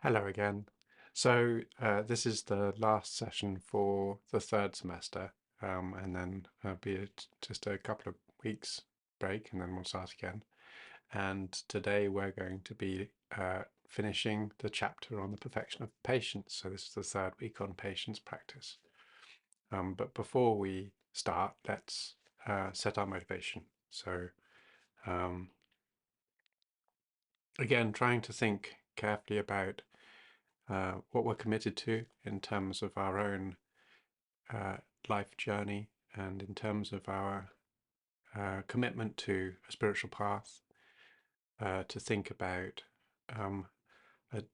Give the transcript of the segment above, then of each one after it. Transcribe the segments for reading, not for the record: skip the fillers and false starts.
Hello again. This is the last session for the third semester, and then just a couple of weeks break, and then we'll start again. And today we're going to be finishing the chapter on the perfection of patience. So this is the third week on patience practice. But before we start, let's set our motivation. Um, Again, trying to think carefully about what we're committed to in terms of our own uh, life journey and in terms of our commitment to a spiritual path, to think about um,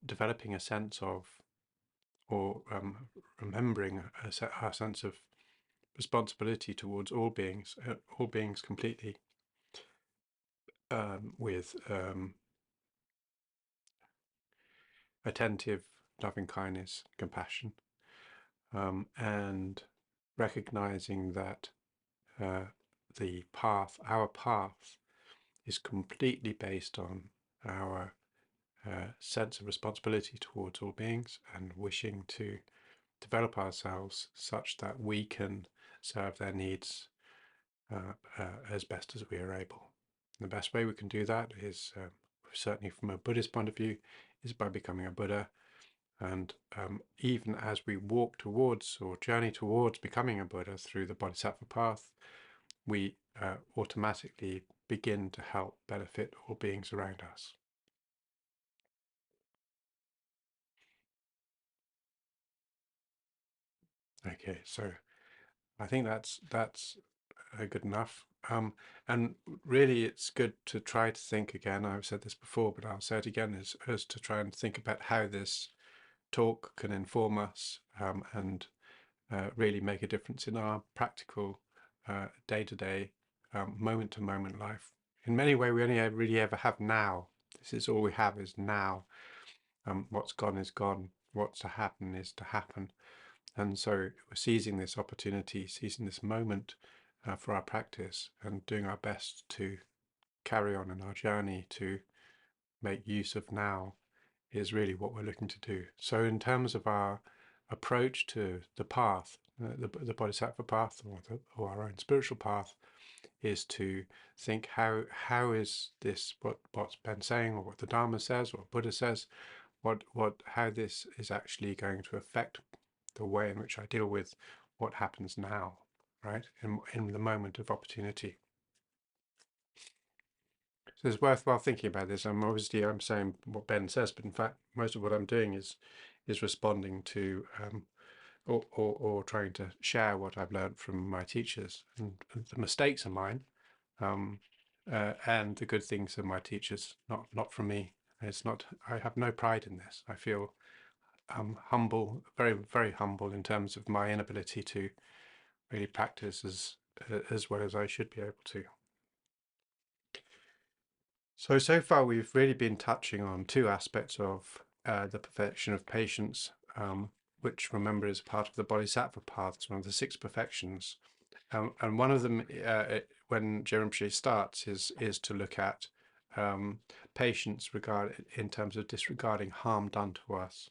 developing a sense of, or remembering our sense of responsibility towards all beings completely, with attentive, loving kindness, compassion, and recognizing that uh, our path, is completely based on our sense of responsibility towards all beings and wishing to develop ourselves such that we can serve their needs as best as we are able. And the best way we can do that is, certainly from a Buddhist point of view, is by becoming a Buddha. And even as we walk towards or journey towards becoming a Buddha through the Bodhisattva path, we automatically begin to help benefit all beings around us. Okay, so I think that's good enough. And really, it's good to try to think again. I've said this before, but I'll say it again: is to try and think about how this talk can inform us, and really make a difference in our practical, day-to-day, moment-to-moment life. In many ways, we only really ever have now. This is all we have is now. What's gone is gone. What's to happen is to happen. And so we're seizing this opportunity, seizing this moment for our practice and doing our best to carry on in our journey to make use of now is really what we're looking to do. So in terms of our approach to the path, the Bodhisattva path, or our own spiritual path, is to think how is this, what's been saying, or what the Dharma says, or what Buddha says, how this is actually going to affect the way in which I deal with what happens now, right? In the moment of opportunity. So it's worthwhile thinking about this. I'm saying what Ben says, but in fact, most of what I'm doing is responding to, or trying to share what I've learned from my teachers. And the mistakes are mine, and the good things are my teachers, not from me. It's not. I have no pride in this. I feel humble, very, very humble in terms of my inability to really practice as well as I should be able to. So far we've really been touching on two aspects of the perfection of patience, which, remember, is part of the Bodhisattva path. It's one of the six perfections. And one of them, when Je Rinpoche starts, is to look at patience in terms of disregarding harm done to us.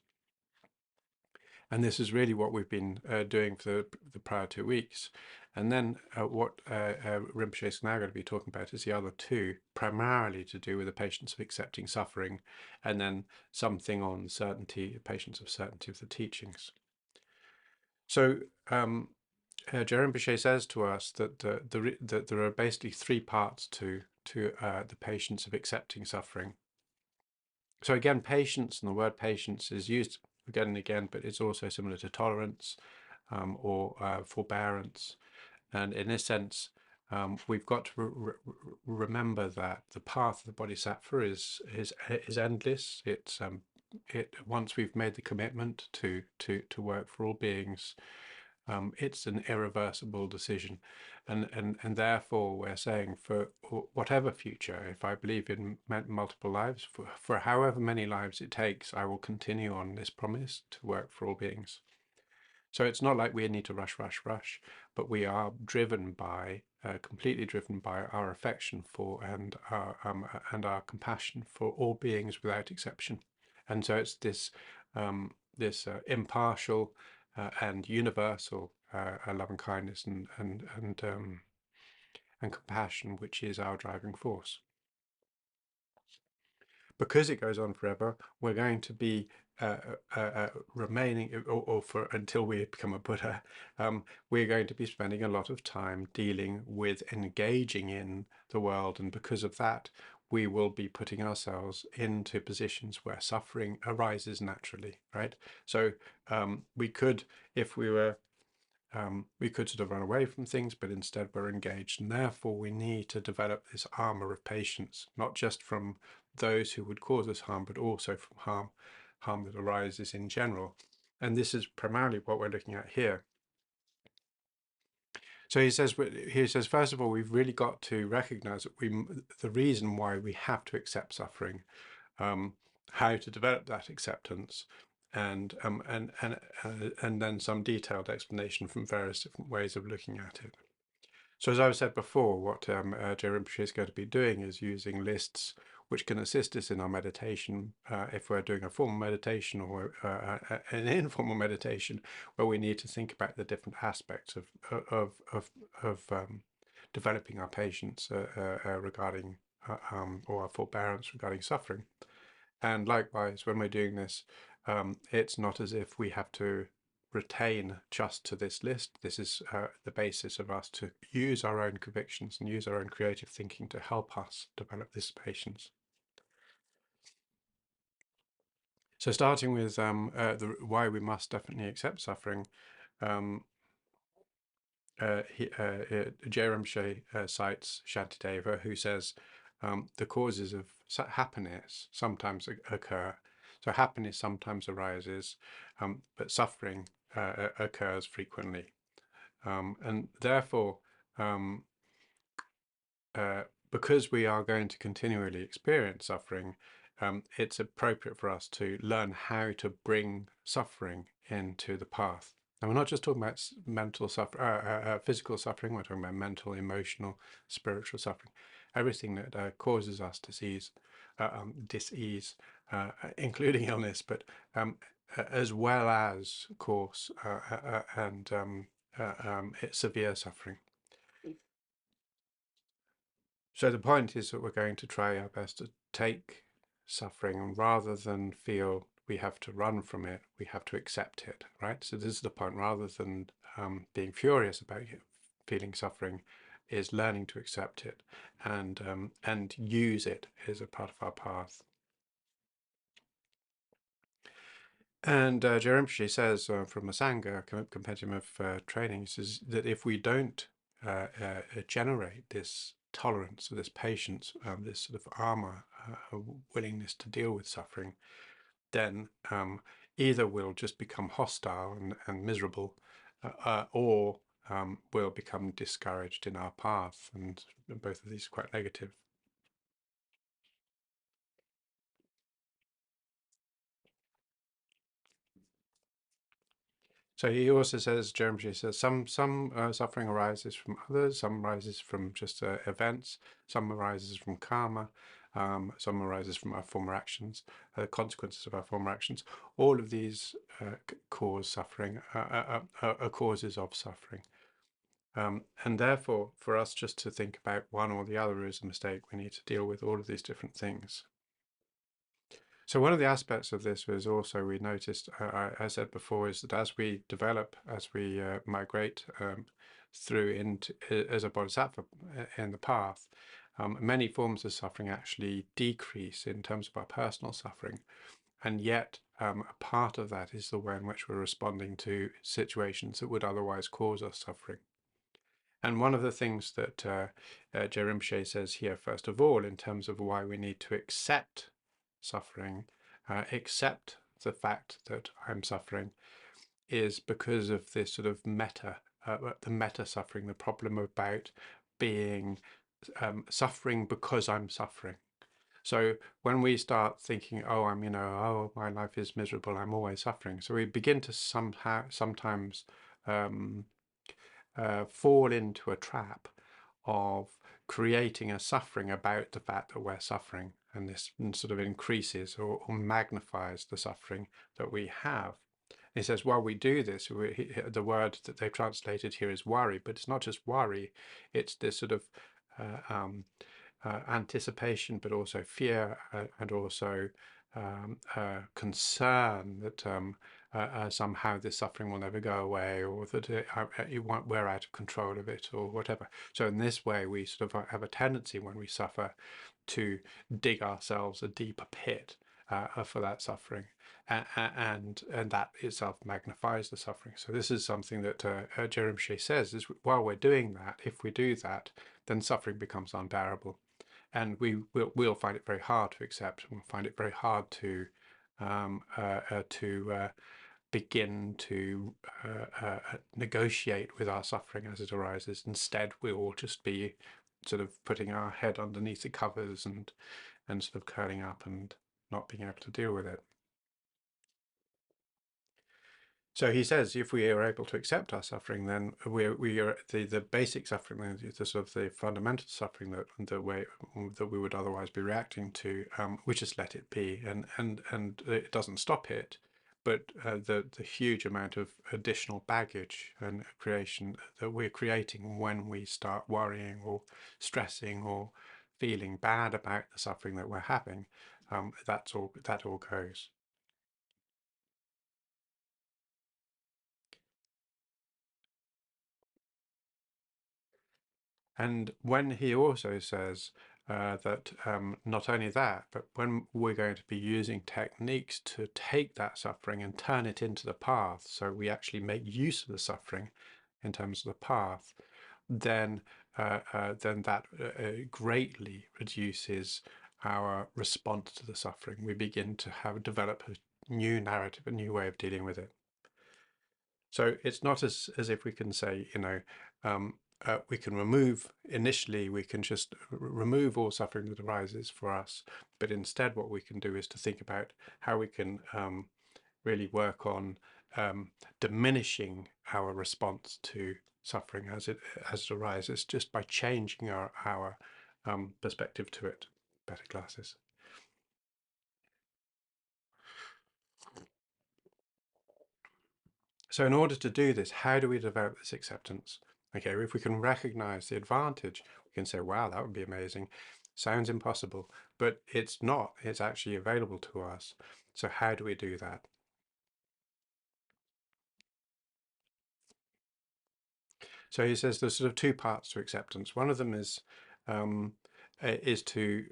And this is really what we've been doing for the prior 2 weeks. And then what Rinpoche is now going to be talking about is the other two, primarily to do with the patience of accepting suffering, and then something on certainty, patience of certainty of the teachings. So Je Rinpoche says to us that that there are basically three parts to the patience of accepting suffering. So again, patience, and the word patience is used again and again, but it's also similar to tolerance, or forbearance. And in this sense, we've got to remember that the path of the Bodhisattva is endless. Once we've made the commitment to work for all beings, it's an irreversible decision, and therefore we're saying, for whatever future, if I believe in multiple lives, for however many lives it takes, I will continue on this promise to work for all beings. So it's not like we need to rush, but we are driven by, completely driven by our affection for and our compassion for all beings without exception. And so it's this impartial and universal love and kindness and compassion, which is our driving force. Because it goes on forever, we're going to be remaining, or for until we become a Buddha, we're going to be spending a lot of time dealing with engaging in the world, and because of that, we will be putting ourselves into positions where suffering arises naturally, right? So we could, if we could sort of run away from things, but instead we're engaged. And therefore, we need to develop this armor of patience, not just from those who would cause us harm, but also from harm that arises in general. And this is primarily what we're looking at here. So he says, first of all, we've really got to recognize that the reason why we have to accept suffering, how to develop that acceptance, and then some detailed explanation from various different ways of looking at it. So as I've said before, what Je Rinpoche is going to be doing is using lists which can assist us in our meditation if we're doing a formal meditation or an informal meditation, where we need to think about the different aspects of developing our patience regarding or our forbearance regarding suffering. And likewise, when we're doing this, it's not as if we have to retain just to this list. This is the basis of us to use our own convictions and use our own creative thinking to help us develop this patience. So starting with why we must definitely accept suffering, Je Rinpoche cites Shantideva, who says the causes of happiness sometimes occur. So happiness sometimes arises, but suffering occurs frequently. And therefore, because we are going to continually experience suffering, it's appropriate for us to learn how to bring suffering into the path. And we're not just talking about mental suffering, physical suffering. We're talking about mental, emotional, spiritual suffering, everything that causes us disease, dis-ease, including illness, but as well as, of course, and severe suffering. So the point is that we're going to try our best to take suffering, and rather than feel we have to run from it, we have to accept it, right? So this is the point. Rather than being furious about feeling suffering, is learning to accept it and use it as a part of our path. And Je Rinpoche says from a Sangha compendium of training, says that if we don't generate this tolerance or this patience, this sort of armor, willingness to deal with suffering, then either we'll just become hostile and miserable, or we'll become discouraged in our path. And both of these are quite negative. So he also says, Jeremy says, some suffering arises from others, some arises from just events, some arises from karma, some arises from our former actions, consequences of our former actions. All of these cause suffering, are causes of suffering. And therefore, for us just to think about one or the other is a mistake. We need to deal with all of these different things. So one of the aspects of this was also we noticed, I said before, is that as we develop, as we migrate through into as a bodhisattva in the path, many forms of suffering actually decrease in terms of our personal suffering. And yet a part of that is the way in which we're responding to situations that would otherwise cause us suffering. And one of the things that Je Rinpoche says here, first of all, in terms of why we need to accept suffering, accept the fact that I'm suffering, is because of this sort of the meta suffering, the problem about being suffering because I'm suffering. So when we start thinking, oh, oh, my life is miserable, I'm always suffering. So we begin to sometimes fall into a trap of creating a suffering about the fact that we're suffering, and this sort of increases or magnifies the suffering that we have. He says, while we do this, the word that they've translated here is worry, but it's not just worry, it's this sort of anticipation, but also fear and also concern that somehow this suffering will never go away, or that we're out of control of it, or whatever. So in this way, we sort of have a tendency when we suffer to dig ourselves a deeper pit for that suffering, and that itself magnifies the suffering. So this is something that Je Rinpoche says, is while we're doing that, if we do that, then suffering becomes unbearable, and we'll find it very hard to accept. We'll find it very hard to begin to negotiate with our suffering as it arises. Instead, we will just be sort of putting our head underneath the covers and sort of curling up and not being able to deal with it. So he says, if we are able to accept our suffering, then we are the basic suffering, the sort of the fundamental suffering that we would otherwise be reacting to, we just let it be, and it doesn't stop it, but the huge amount of additional baggage and creation that we're creating when we start worrying or stressing or feeling bad about the suffering that we're having, that all goes. And when he also says that not only that, but when we're going to be using techniques to take that suffering and turn it into the path, so we actually make use of the suffering in terms of the path, then that greatly reduces our response to the suffering. We begin to develop a new narrative, a new way of dealing with it. So it's not as if we can say, we can initially we can just remove all suffering that arises for us, but instead what we can do is to think about how we can really work on diminishing our response to suffering as it arises, just by changing our perspective to it. Better glasses. So in order to do this, how do we develop this acceptance? Okay, if we can recognize the advantage, we can say, wow, that would be amazing. Sounds impossible, but it's not. It's actually available to us. So how do we do that? So he says there's sort of two parts to acceptance. One of them is to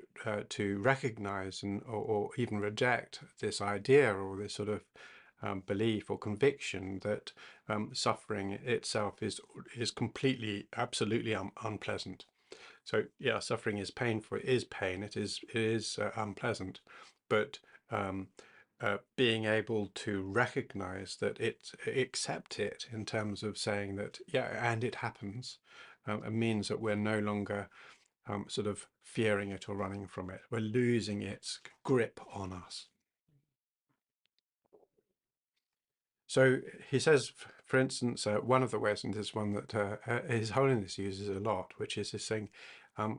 recognize or even reject this idea or this sort of belief or conviction that suffering itself is completely, absolutely unpleasant. So yeah, suffering is painful. It is pain. It is unpleasant, but being able to recognize that accept it in terms of saying that and it happens, it means that we're no longer sort of fearing it or running from it. We're losing its grip on us. So he says, for instance, one of the ways, and this is one that His Holiness uses a lot, which is this thing,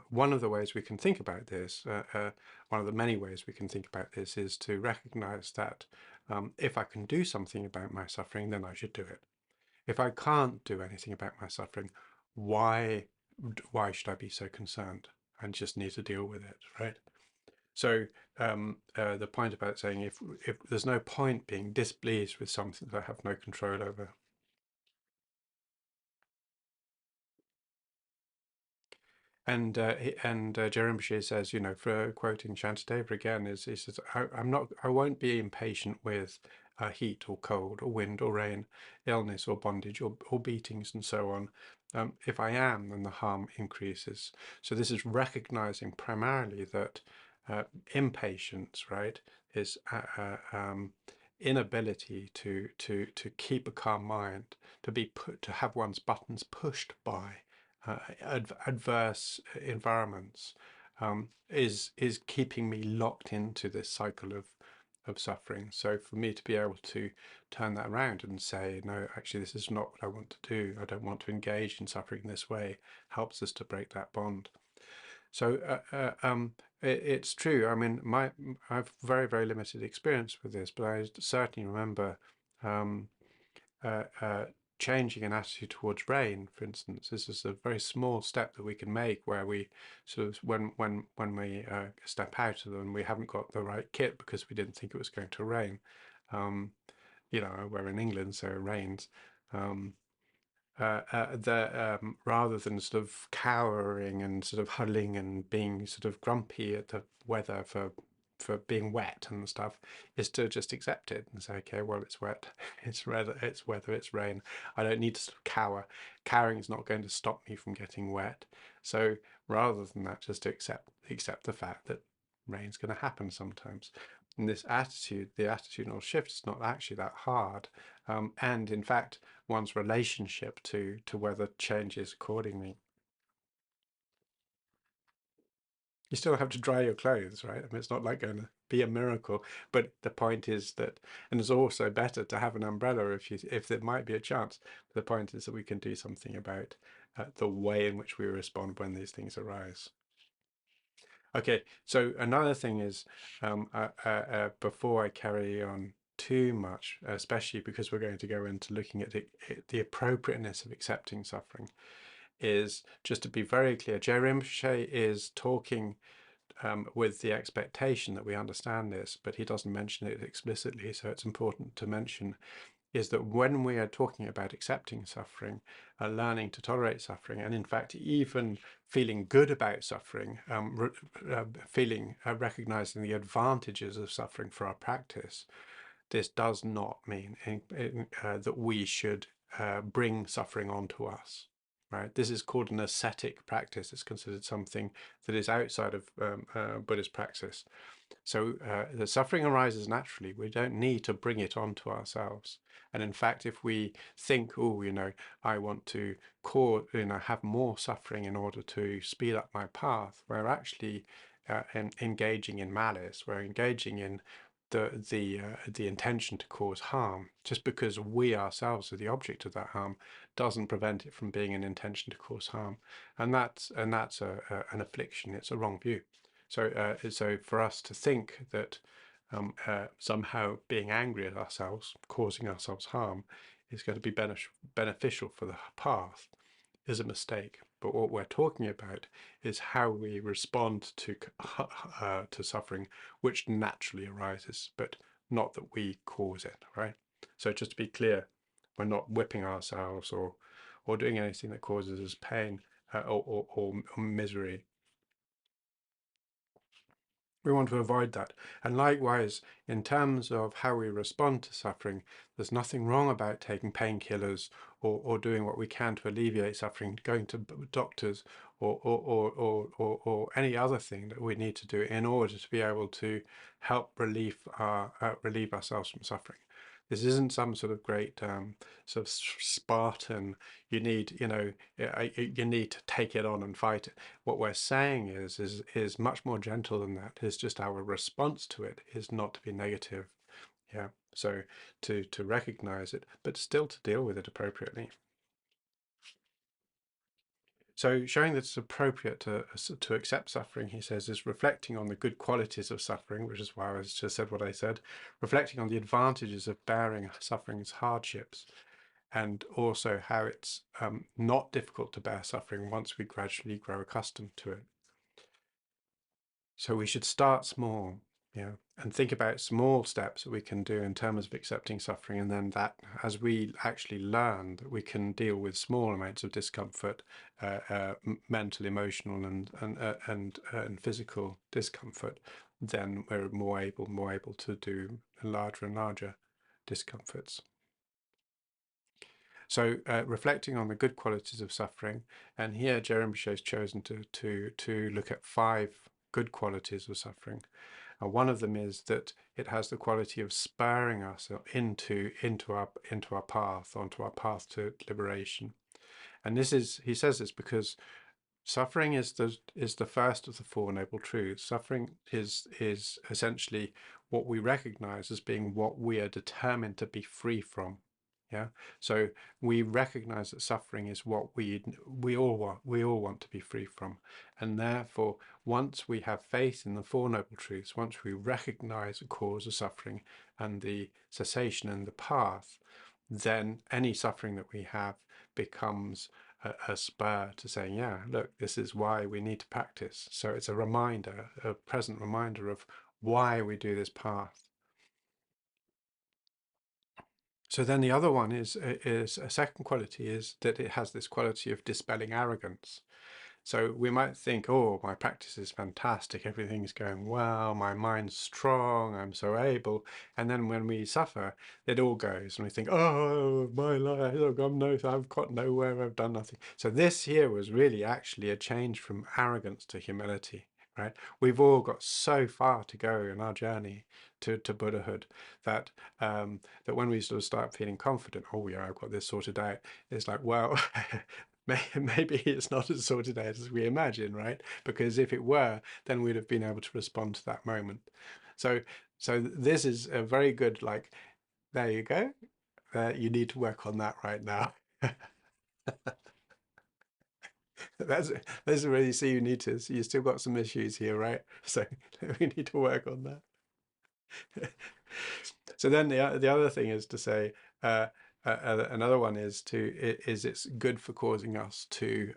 one of the ways we can think about this, one of the many ways we can think about this, is to recognize that if I can do something about my suffering, then I should do it. If I can't do anything about my suffering, why should I be so concerned and just need to deal with it, right? So the point about saying if there's no point being displeased with something that I have no control over. And Je Rinpoche says, for quoting Shantideva again, he says, I won't be impatient with heat or cold or wind or rain, illness or bondage or beatings and so on. If I am, then the harm increases. So this is recognizing primarily that impatience, right, is inability to keep a calm mind, to have one's buttons pushed by adverse environments, is keeping me locked into this cycle of suffering. So for me to be able to turn that around and say, no, actually, this is not what I want to do. I don't want to engage in suffering in this way, helps us to break that bond. So it's true. I mean, I've very limited experience with this, but I certainly remember um, uh, uh, changing an attitude towards rain, for instance. This is a very small step that we can make, where we sort of when we step out of them, we haven't got the right kit because we didn't think it was going to rain. Um, we're in England, so it rains. Um, Rather than sort of cowering and sort of huddling and being sort of grumpy at the weather for being wet and stuff, is to just accept it and say, okay, well, it's wet, it's weather, it's rain. I don't need to sort of cower. Cowering is not going to stop me from getting wet. So rather than that, just to accept the fact that rain's going to happen sometimes. And this attitude, the attitudinal shift, is not actually that hard. And in fact, one's relationship to weather changes accordingly. You still have to dry your clothes, right? I mean, it's not like going to be a miracle, but the point is that, and it's also better to have an umbrella if there might be a chance. But the point is that we can do something about the way in which we respond when these things arise. Okay, so another thing is, before I carry on too much, especially because we're going to go into looking at the appropriateness of accepting suffering, is just to be very clear, Je Rinpoche is talking with the expectation that we understand this, but he doesn't mention it explicitly, so it's important to mention is that when we are talking about accepting suffering, learning to tolerate suffering, and in fact, even feeling good about suffering, recognizing the advantages of suffering for our practice, this does not mean that we should bring suffering onto us. Right? This is called an ascetic practice. It's considered something that is outside of Buddhist praxis. So the suffering arises naturally. We don't need to bring it onto ourselves. And in fact, if we think, oh, I want to have more suffering in order to speed up my path, we're actually engaging in malice. We're engaging in the intention to cause harm. Just because we ourselves are the object of that harm doesn't prevent it from being an intention to cause harm. And that's an affliction. It's a wrong view. So for us to think that somehow being angry at ourselves, causing ourselves harm, is going to be beneficial for the path is a mistake. But what we're talking about is how we respond to suffering, which naturally arises, but not that we cause it, right? So just to be clear, we're not whipping ourselves or doing anything that causes us pain or misery. We want to avoid that. And likewise, in terms of how we respond to suffering, there's nothing wrong about taking painkillers or doing what we can to alleviate suffering, going to doctors or any other thing that we need to do in order to be able to help relieve ourselves from suffering. This isn't some sort of great sort of Spartan. You need, you need to take it on and fight it. What we're saying is much more gentle than that. It's just our response to it is not to be negative. Yeah. So to recognize it, but still to deal with it appropriately. So showing that it's appropriate to accept suffering, he says, is reflecting on the good qualities of suffering, which is why I just said what I said, reflecting on the advantages of bearing suffering's hardships, and also how it's not difficult to bear suffering once we gradually grow accustomed to it. So we should start small, and think about small steps that we can do in terms of accepting suffering, and then that, as we actually learn that we can deal with small amounts of discomfort, mental, emotional, and physical discomfort, then we're more able to do larger and larger discomforts. So reflecting on the good qualities of suffering, and here Je Rinpoche has chosen to look at 5 good qualities of suffering. One of them is that it has the quality of spurring us into our path, onto our path to liberation. And he says this because suffering is the first of the 4 noble truths. Suffering is essentially what we recognize as being what we are determined to be free from. Yeah. So we recognize that suffering is what we all want. We all want to be free from. And therefore, once we have faith in the Four Noble Truths, once we recognize the cause of suffering and the cessation and the path, then any suffering that we have becomes a spur to saying, yeah, look, this is why we need to practice. So it's a reminder, a present reminder of why we do this path. So then the other one is a second quality is that it has this quality of dispelling arrogance. So we might think, oh, my practice is fantastic, everything's going well, my mind's strong, I'm so able. And then when we suffer, it all goes and we think, oh, my life, look, I've got nowhere, I've done nothing. So this here was really actually a change from arrogance to humility, right? We've all got so far to go in our journey to Buddhahood that that when we sort of start feeling confident, oh yeah, I've got this sorted out, it's like, well, maybe it's not as sorted out as we imagine, right? Because if it were, then we'd have been able to respond to that moment. So this is a very good, like, there you go. You need to work on that right now. That's already, so you need to, so you still got some issues here, right? So we need to work on that. So then the other thing is to say, another one is it's good for causing us to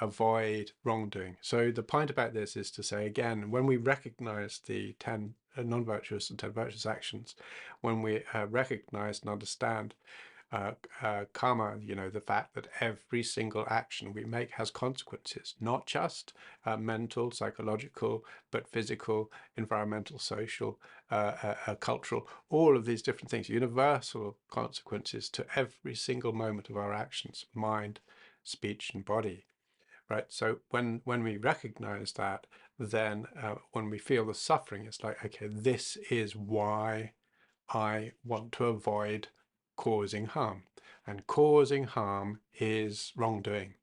avoid wrongdoing. So the point about this is to say, again, when we recognize the 10 non-virtuous and 10 virtuous actions, when we recognize and understand karma, the fact that every single action we make has consequences, not just mental, psychological, but physical, environmental, social, cultural, all of these different things, universal consequences to every single moment of our actions, mind, speech, and body. Right. So when we recognize that, then when we feel the suffering, it's like, okay, this is why I want to avoid causing harm. And causing harm is wrongdoing.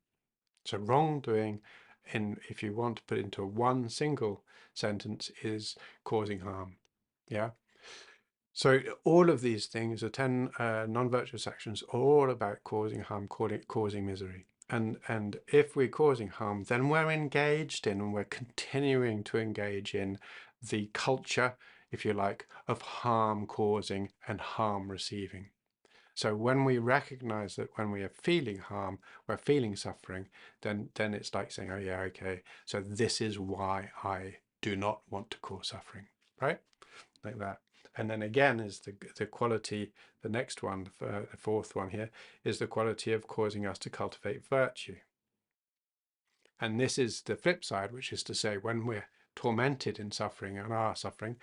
So wrongdoing, if you want to put it into one single sentence, is causing harm. Yeah. So all of these things, the 10 non-virtuous actions, are all about causing harm, causing misery. And if we're causing harm, then we're engaged in, and we're continuing to engage in the culture, if you like, of harm causing and harm receiving. So when we recognize that when we are feeling harm, we're feeling suffering, then it's like saying, oh yeah, okay, so this is why I do not want to cause suffering, right? Like that. And then again is the quality, the next one, the fourth one here, is the quality of causing us to cultivate virtue. And this is the flip side, which is to say, when we're tormented in suffering and are suffering,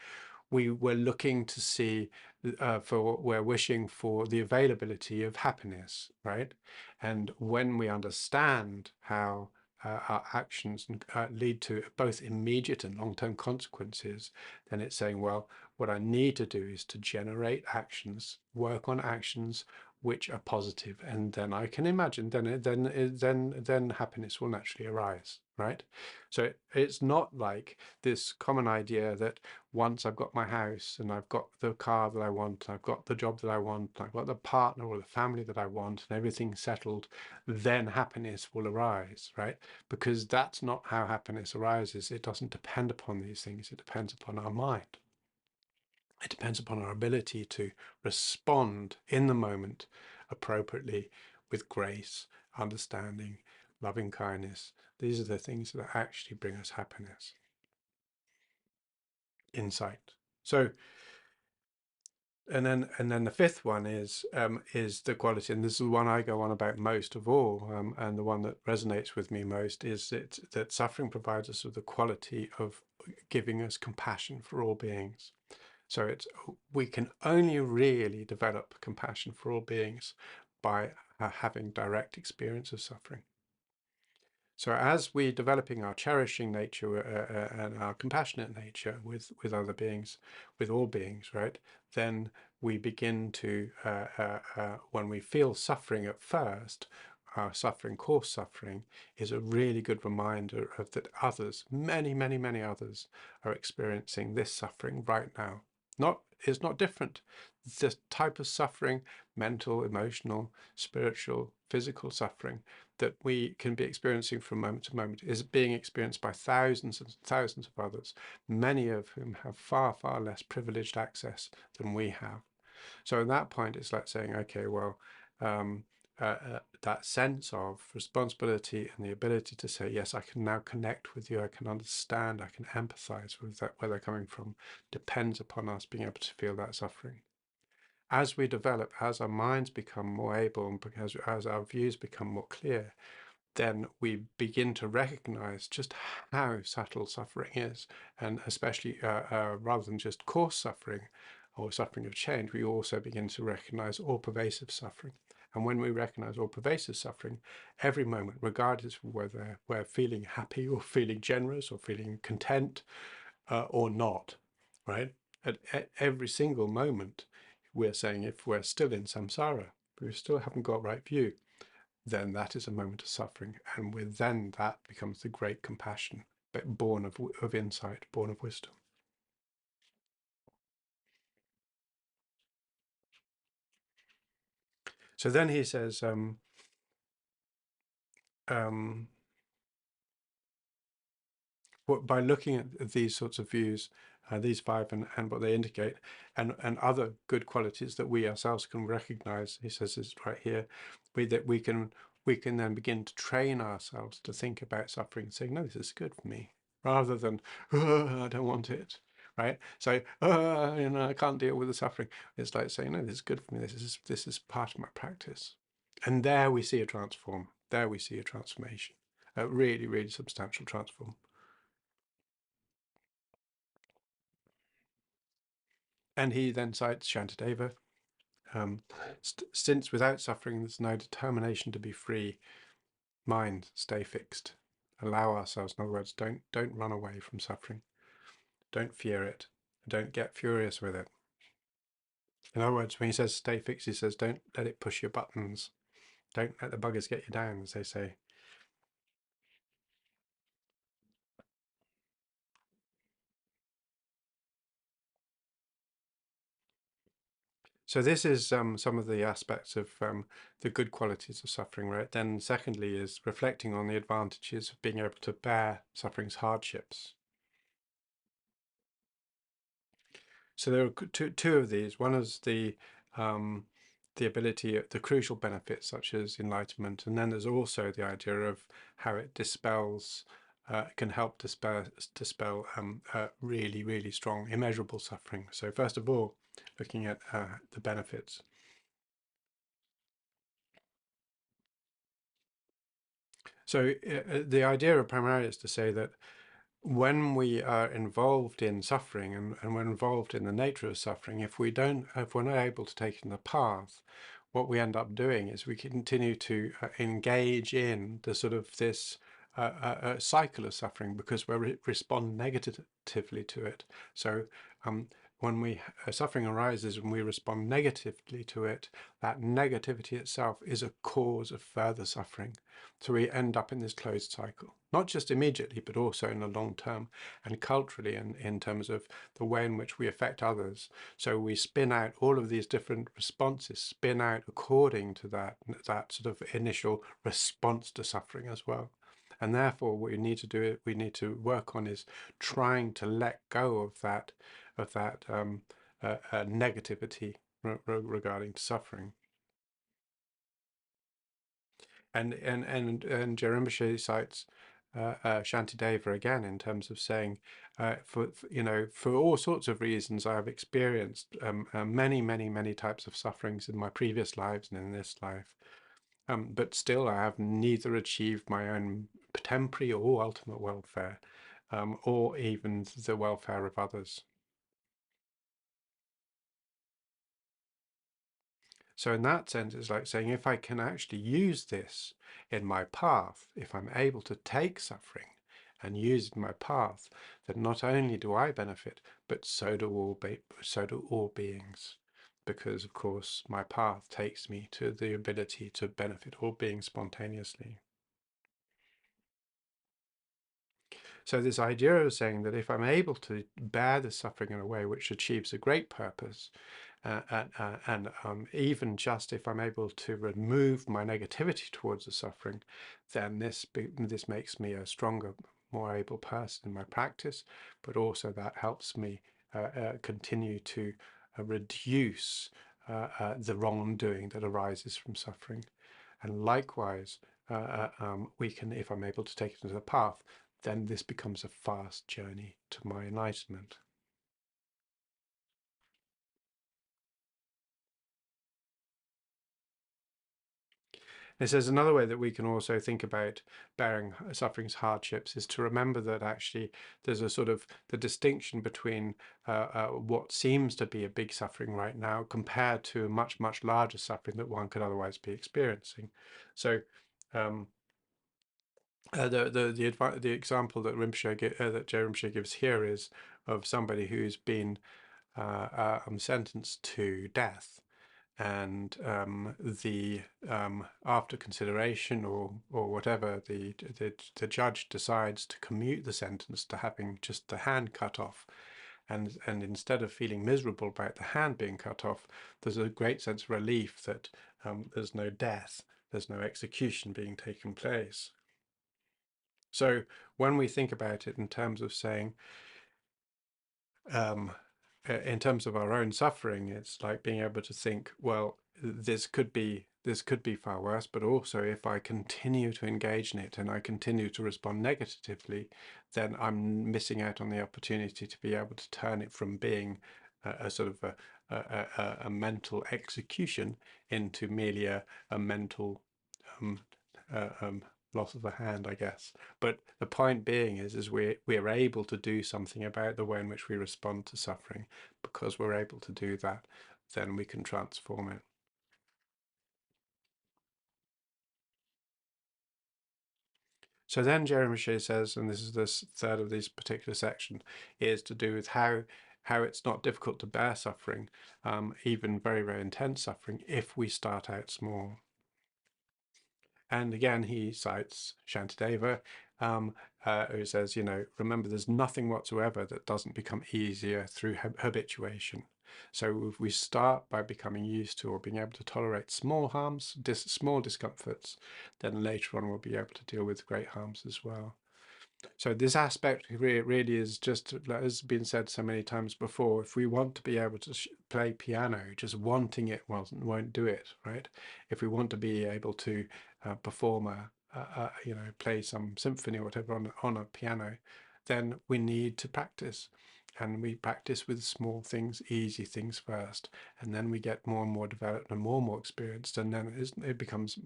we were looking to see, we're wishing for the availability of happiness, right? And when we understand how our actions lead to both immediate and long-term consequences, then it's saying, well, what I need to do is to generate actions, work on actions which are positive, and then I can imagine then happiness will naturally arise, right? So it's not like this common idea that once I've got my house and I've got the car that I want, I've got the job that I want, I've got the partner or the family that I want, and everything's settled, then happiness will arise, right? Because that's not how happiness arises. It doesn't depend upon these things. It depends upon our mind. It depends upon our ability to respond in the moment appropriately with grace, understanding, loving kindness. These are the things that actually bring us happiness, insight. So, and then the fifth one is the quality, and this is the one I go on about most of all, and the one that resonates with me most is that suffering provides us with the quality of giving us compassion for all beings. So we can only really develop compassion for all beings by having direct experience of suffering. So as we're developing our cherishing nature and our compassionate nature with other beings, with all beings, right, then we begin to, when we feel suffering at first, our suffering, coarse suffering, is a really good reminder of that others, many, many, many others, are experiencing this suffering right now. It's not different. The type of suffering, mental, emotional, spiritual, physical suffering that we can be experiencing from moment to moment is being experienced by thousands and thousands of others, many of whom have far, far less privileged access than we have. So at that point, it's like saying, okay, well, um, that sense of responsibility and the ability to say, yes, I can now connect with you, I can understand, I can empathize with that, where they're coming from, depends upon us being able to feel that suffering. As we develop, as our minds become more able, and as our views become more clear, then we begin to recognize just how subtle suffering is, and especially rather than just coarse suffering or suffering of change, we also begin to recognize all pervasive suffering. And when we recognize all pervasive suffering, every moment, regardless of whether we're feeling happy or feeling generous or feeling content or not, right? At every single moment, we're saying if we're still in samsara, we still haven't got right view, then that is a moment of suffering. And then that becomes the great compassion, but born of insight, born of wisdom. So then he says, um, by looking at these sorts of views, these five and what they indicate, and other good qualities that we ourselves can recognize, he says this right here, that we can then begin to train ourselves to think about suffering and saying, no, this is good for me, rather than, oh, I don't want it, right? So, oh, I can't deal with the suffering. It's like saying, no, this is good for me. This is part of my practice. And there we see a transform. There we see a transformation, a really, really substantial transform. And he then cites Shantideva. Since without suffering there's no determination to be free, mind, stay fixed. Allow ourselves, in other words, don't run away from suffering. Don't fear it. Don't get furious with it. In other words, when he says stay fixed, he says don't let it push your buttons. Don't let the buggers get you down, as they say. So this is some of the aspects of the good qualities of suffering, right? Then secondly is reflecting on the advantages of being able to bear suffering's hardships. So there are two of these. One is the ability, the crucial benefits such as enlightenment, and then there's also the idea of how it dispels, can help dispel really, really strong, immeasurable suffering. So first of all, looking at the benefits. So the idea primarily is to say that when we are involved in suffering and we're involved in the nature of suffering, if we're not able to take in the path, what we end up doing is we continue to engage in the sort of this cycle of suffering because we respond negatively to it. So when suffering arises and we respond negatively to it, that negativity itself is a cause of further suffering. So we end up in this closed cycle, not just immediately, but also in the long term and culturally in terms of the way in which we affect others. So we spin out all of these different responses, spin out according to that sort of initial response to suffering as well. And therefore, what we need to work on is trying to let go of that negativity regarding suffering. And Je Rinpoche cites Shantideva again in terms of saying, for all sorts of reasons, I have experienced many types of sufferings in my previous lives and in this life, but still I have neither achieved my own temporary or ultimate welfare, or even the welfare of others. So in that sense, it's like saying, if I can actually use this in my path, if I'm able to take suffering and use it in my path, then not only do I benefit, but so do all beings. Because of course, my path takes me to the ability to benefit all beings spontaneously. So this idea of saying that if I'm able to bear the suffering in a way which achieves a great purpose, and even just if I'm able to remove my negativity towards the suffering, then this makes me a stronger, more able person in my practice, but also that helps me continue to reduce the wrongdoing that arises from suffering. And likewise, we can, if I'm able to take it into the path, then this becomes a fast journey to my enlightenment. It says another way that we can also think about bearing suffering's hardships is to remember that actually there's a sort of the distinction between what seems to be a big suffering right now compared to a much, much larger suffering that one could otherwise be experiencing. So the example that that Je Rinpoche gives here is of somebody who's been sentenced to death, and after consideration or whatever, the judge decides to commute the sentence to having just the hand cut off, and instead of feeling miserable about the hand being cut off, there's a great sense of relief that there's no death, there's no execution being taken place. So when we think about it in terms of saying, in terms of our own suffering, it's like being able to think, well, this could be far worse, but also if I continue to engage in it and I continue to respond negatively, then I'm missing out on the opportunity to be able to turn it from being a sort of a mental execution into merely a mental um, loss of a hand, I guess. But the point being is we're able to do something about the way in which we respond to suffering. Because we're able to do that, then we can transform it. So then Je Rinpoche says, and this is the third of this particular section, is to do with how it's not difficult to bear suffering, even very, very intense suffering, if we start out small. And again, he cites Shantideva, who says, remember, there's nothing whatsoever that doesn't become easier through habituation. So if we start by becoming used to or being able to tolerate small harms, small discomforts, then later on we'll be able to deal with great harms as well. So this aspect really is just, as been said so many times before, if we want to be able to play piano, just wanting it won't do it, right? If we want to be able to perform play some symphony or whatever on a piano, then we need to practice. And we practice with small things, easy things first, and then we get more and more developed and more experienced, and then it becomes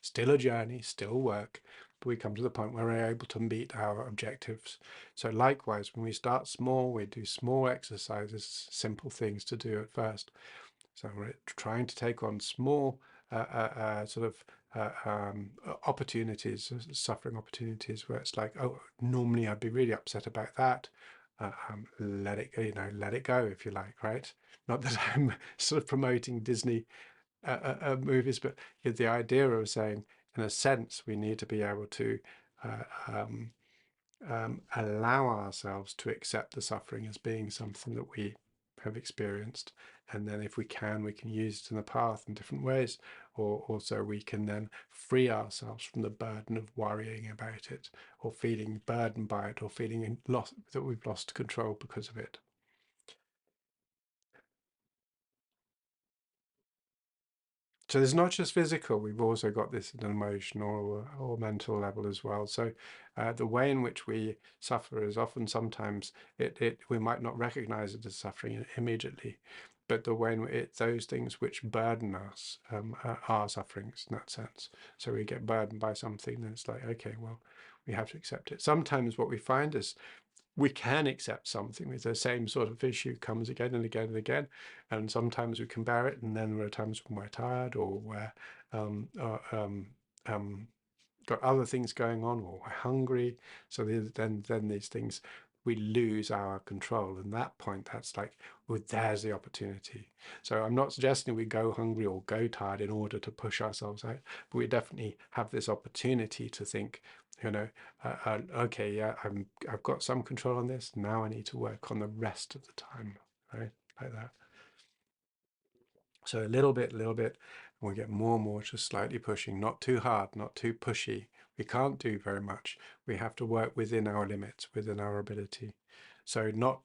still a journey, still work, but we come to the point where we're able to meet our objectives. So likewise, when we start small, we do small exercises, simple things to do at first. So we're trying to take on small opportunities, suffering opportunities, where it's like, oh, normally I'd be really upset about that. Let it go, if you like, right? Not that I'm sort of promoting Disney movies, but the idea of saying, in a sense, we need to be able to allow ourselves to accept the suffering as being something that we have experienced, and then if we can use it in the path in different ways, or also we can then free ourselves from the burden of worrying about it, or feeling burdened by it, or feeling that we've lost control because of it. So there's not just physical, we've also got this at an emotional or mental level as well. So the way in which we suffer is often sometimes we might not recognize it as suffering immediately, but the way in those things which burden us are sufferings in that sense. So we get burdened by something, and it's like, okay, well, we have to accept it. Sometimes what we find is we can accept something with the same sort of issue comes again and again and again, and sometimes we can bear it, and then there are times when we're tired or we're got other things going on, or we're hungry. So then these things we lose our control. And that point, that's like, well, there's the opportunity. So I'm not suggesting we go hungry or go tired in order to push ourselves out, but we definitely have this opportunity to think, okay, yeah, I've got some control on this. Now I need to work on the rest of the time, right? Like that. So a little bit, and we get more and more just slightly pushing, not too hard, not too pushy. We can't do very much. We have to work within our limits, within our ability. So not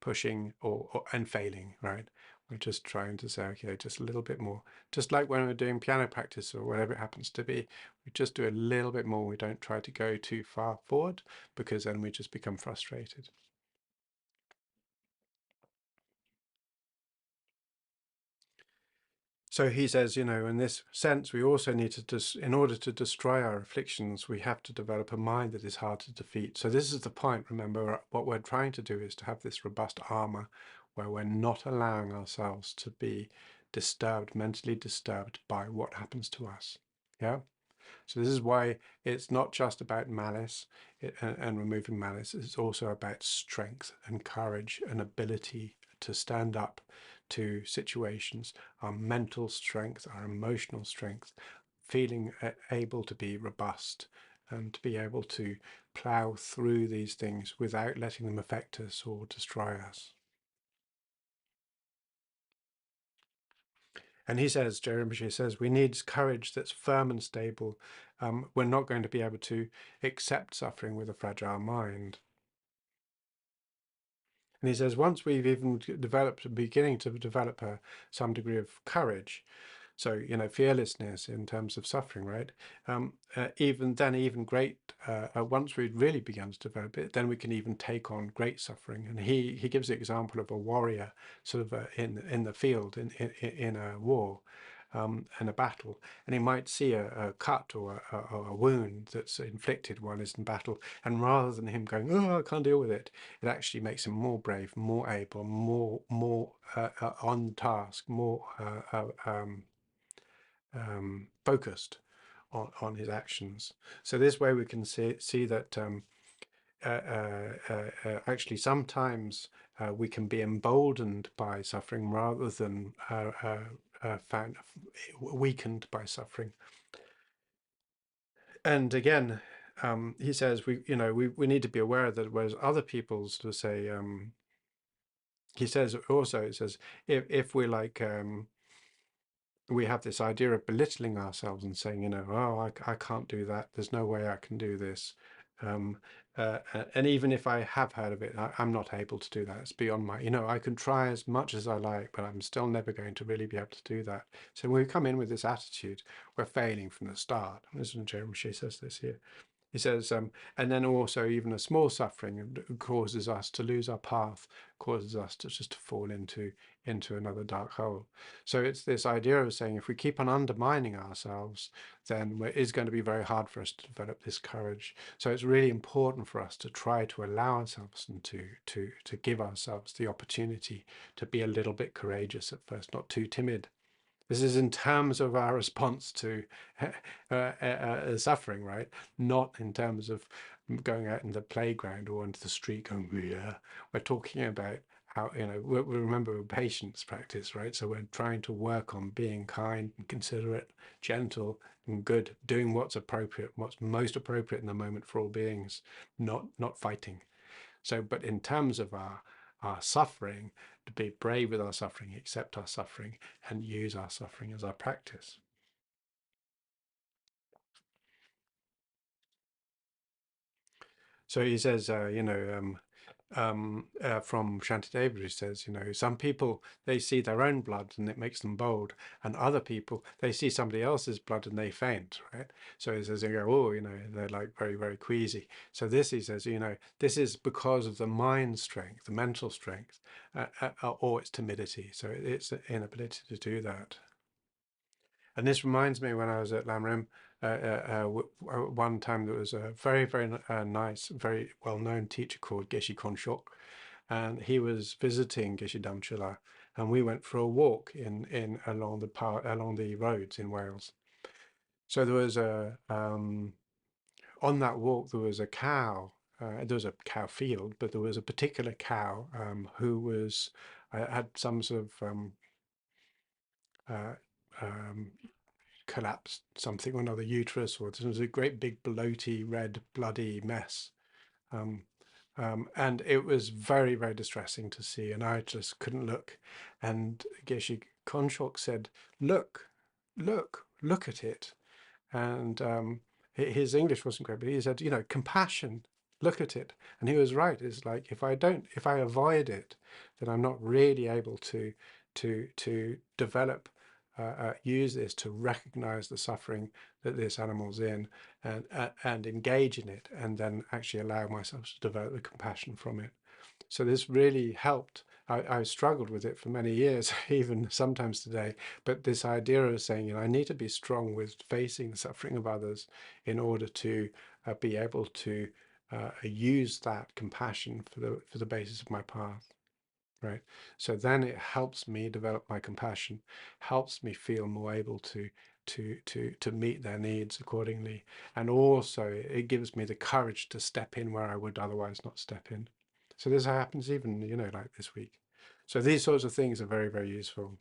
pushing or and failing, right? We're just trying to say, okay, just a little bit more. Just like when we're doing piano practice or whatever it happens to be, we just do a little bit more. We don't try to go too far forward because then we just become frustrated. So he says, in this sense, we also need to, in order to destroy our afflictions, we have to develop a mind that is hard to defeat. So this is the point, remember, what we're trying to do is to have this robust armor where we're not allowing ourselves to be disturbed, mentally disturbed by what happens to us. Yeah? So this is why it's not just about malice and removing malice. It's also about strength and courage and ability to stand up to situations, our mental strength, our emotional strength, feeling able to be robust and to be able to plow through these things without letting them affect us or destroy us. And he says, Je Rinpoche says, we need courage that's firm and stable. We're not going to be able to accept suffering with a fragile mind. And he says, once we've even beginning to develop some degree of courage, so, fearlessness in terms of suffering, right? Even great, once we really begun to develop it, then we can even take on great suffering. And he gives the example of a warrior sort of in the field, in a war, in a battle. And he might see a cut or a wound that's inflicted while he's in battle. And rather than him going, oh, I can't deal with it, it actually makes him more brave, more able, more on task, more focused on his actions. So this way we can see that actually sometimes we can be emboldened by suffering rather than found weakened by suffering. And again, he says we need to be aware that whereas other people's to say he says also it says if we're like we have this idea of belittling ourselves and saying, oh, I can't do that. There's no way I can do this. And even if I have heard of it, I'm not able to do that. It's beyond my, I can try as much as I like, but I'm still never going to really be able to do that. So when we come in with this attitude, we're failing from the start. This is Je Rinpoche says this here. He says, and then also even a small suffering causes us to lose our path, causes us to just fall into another dark hole. So it's this idea of saying if we keep on undermining ourselves, then it is going to be very hard for us to develop this courage. So it's really important for us to try to allow ourselves and to give ourselves the opportunity to be a little bit courageous at first, not too timid. This is in terms of our response to suffering, right? Not in terms of going out in the playground or onto the street going, yeah. We're talking about how, we remember patience practice, right? So we're trying to work on being kind and considerate, gentle and good, doing what's appropriate, what's most appropriate in the moment for all beings, not fighting. So, but in terms of our suffering, to be brave with our suffering, accept our suffering, and use our suffering as our practice. So he says, from Shantideva, he says, some people, they see their own blood and it makes them bold, and other people, they see somebody else's blood and they faint, right? So he says, they go, oh, they're like very, very queasy. So this, he says, this is because of the mind strength, the mental strength, or its timidity. So it's an inability to do that. And this reminds me when I was at Lam Rim, one time there was a very, very nice, very well-known teacher called Geshe Konshok, and he was visiting Geshe Damchula, and we went for a walk along the roads in Wales. So there was on that walk there was a cow there was a cow field, but there was a particular cow who was had some sort of uh, um, collapsed something or another, uterus, or there was a great big bloaty red bloody mess. Um, and it was very, very distressing to see, and I just couldn't look. And Geshe Konchok said, look, look at it. And his English wasn't great, but he said, compassion, look at it. And he was right. It's like, if I avoid it, then I'm not really able to develop, use this to recognize the suffering that this animal's in, and engage in it, and then actually allow myself to develop the compassion from it. So this really helped. I struggled with it for many years, even sometimes today. But this idea of saying, I need to be strong with facing the suffering of others in order to be able to use that compassion for the basis of my path, right? So then it helps me develop my compassion, helps me feel more able to meet their needs accordingly, and also it gives me the courage to step in where I would otherwise not step in. So this happens even, like this week. So these sorts of things are very, very useful.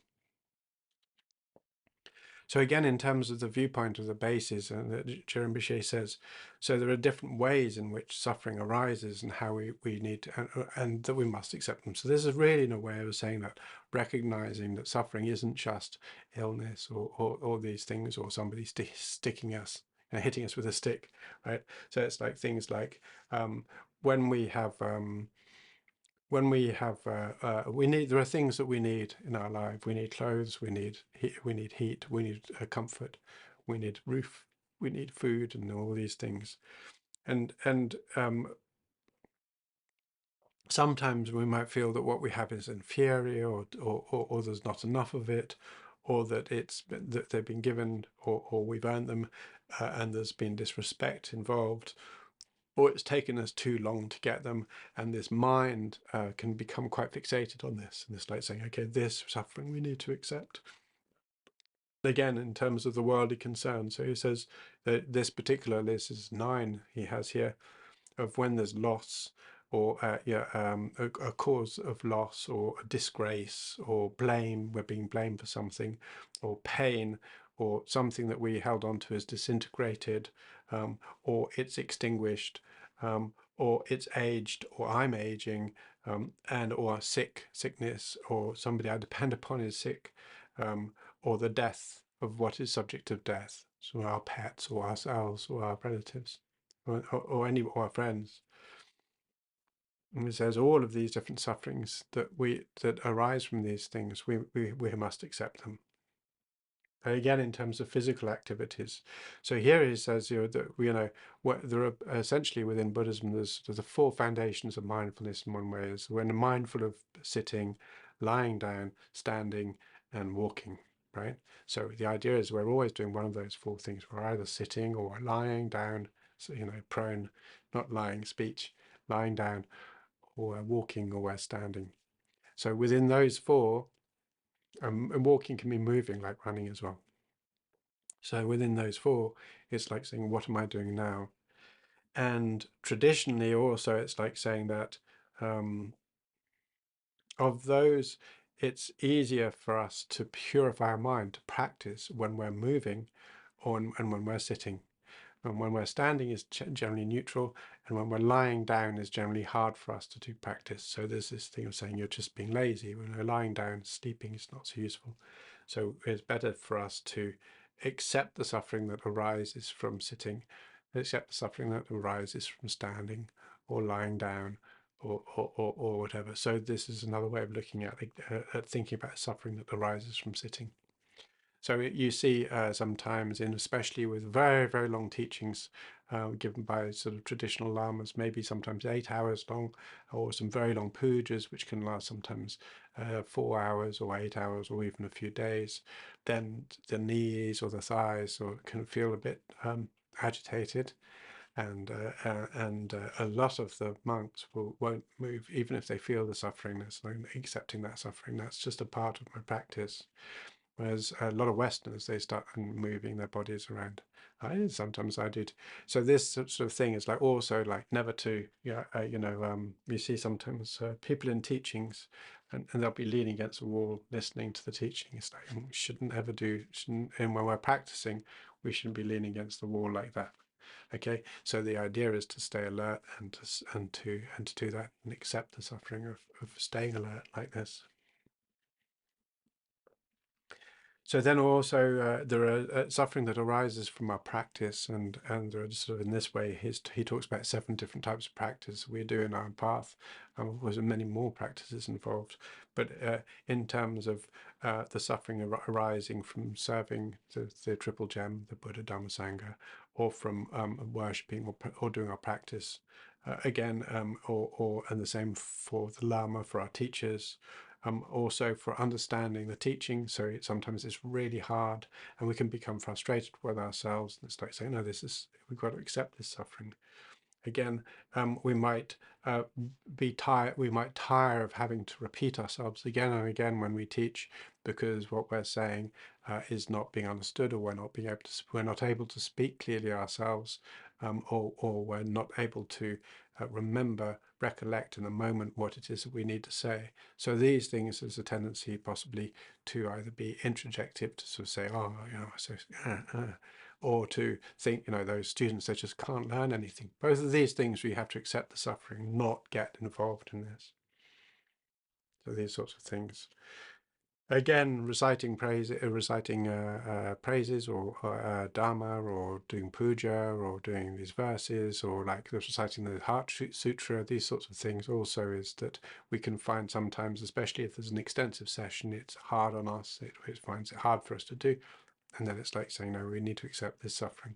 So again, in terms of the viewpoint of the bases, and that Jerome Bichet says, so there are different ways in which suffering arises and how we need to, and that we must accept them. So this is really in a way of saying that, recognizing that suffering isn't just illness or these things, or somebody sticking us, hitting us with a stick, right? So it's like things like when we have there are things that we need in our life. We need clothes, we need heat, we need comfort, we need roof, we need food, and all these things. And sometimes we might feel that what we have is inferior, or there's not enough of it, or that that they've been given, or we've earned them, and there's been disrespect involved, or it's taken us too long to get them, and this mind can become quite fixated on this, and it's like saying, okay, this suffering we need to accept. Again, in terms of the worldly concern, so he says that this particular list is 9 he has here, of when there's loss, or a cause of loss, or a disgrace, or blame, we're being blamed for something, or pain, or something that we held on to is disintegrated, or it's extinguished, or it's aged, or I'm aging, or sickness, or somebody I depend upon is sick, or the death of what is subject of death, so our pets, or ourselves, or our relatives, or our friends. And it says all of these different sufferings that arise from these things, we must accept them. Again, in terms of physical activities, so here he says, that there are essentially within Buddhism, there's the 4 foundations of mindfulness. In one way is when mindful of sitting, lying down, standing, and walking. Right. So the idea is we're always doing one of those 4 things. We're either sitting or lying down, so, prone, not lying, speech, lying down, or walking, or we're standing. So within those 4, and walking can be moving, like running as well. So within those 4, it's like saying, what am I doing now? And traditionally also, it's like saying that of those, it's easier for us to purify our mind, to practice when we're moving, and when we're sitting. And when we're standing is generally neutral, and when we're lying down is generally hard for us to do practice. So there's this thing of saying you're just being lazy. When we're lying down, sleeping is not so useful. So it's better for us to accept the suffering that arises from sitting, accept the suffering that arises from standing or lying down, or whatever. So this is another way of looking at thinking about suffering that arises from sitting. So you see sometimes, especially with very, very long teachings given by sort of traditional lamas, maybe sometimes 8 hours long, or some very long pujas, which can last sometimes 4 hours or 8 hours or even a few days, then the knees or the thighs can feel a bit agitated. And a lot of the monks won't move, even if they feel the suffering. There's no accepting that suffering. That's just a part of my practice. Whereas a lot of Westerners, they start moving their bodies around. Sometimes I do. So this sort of thing is like also like never to, you see sometimes people in teachings, and they'll be leaning against a wall listening to the teaching. It's like shouldn't ever do. And when we're practicing, we shouldn't be leaning against the wall like that. Okay, so the idea is to stay alert and to do that and accept the suffering of staying alert like this. So then also there are suffering that arises from our practice, and there are sort of in this way he talks about 7 different types of practice we do in our path. There's many more practices involved, but in terms of the suffering arising from serving the triple gem, the Buddha, Dhamma, Sangha, or from worshipping or doing our practice, again, and the same for the Lama, for our teachers. Also for understanding the teaching. So sometimes it's really hard and we can become frustrated with ourselves. And it's like saying, no, we've got to accept this suffering. Again, we might be tired. We might tire of having to repeat ourselves again and again when we teach, because what we're saying is not being understood, or we're not able to speak clearly ourselves, or we're not able to recollect in the moment what it is that we need to say. So these things, there's a tendency possibly to either be introjective, to sort of say, oh, so or to think, those students, they just can't learn anything. Both of these things, we have to accept the suffering, not get involved in this. So these sorts of things. Again, reciting praises or Dharma, or doing puja, or doing these verses, or like reciting the Heart Sutra, these sorts of things also is that we can find sometimes, especially if there's an extensive session, it's hard on us, it finds it hard for us to do. And then it's like saying, no, we need to accept this suffering.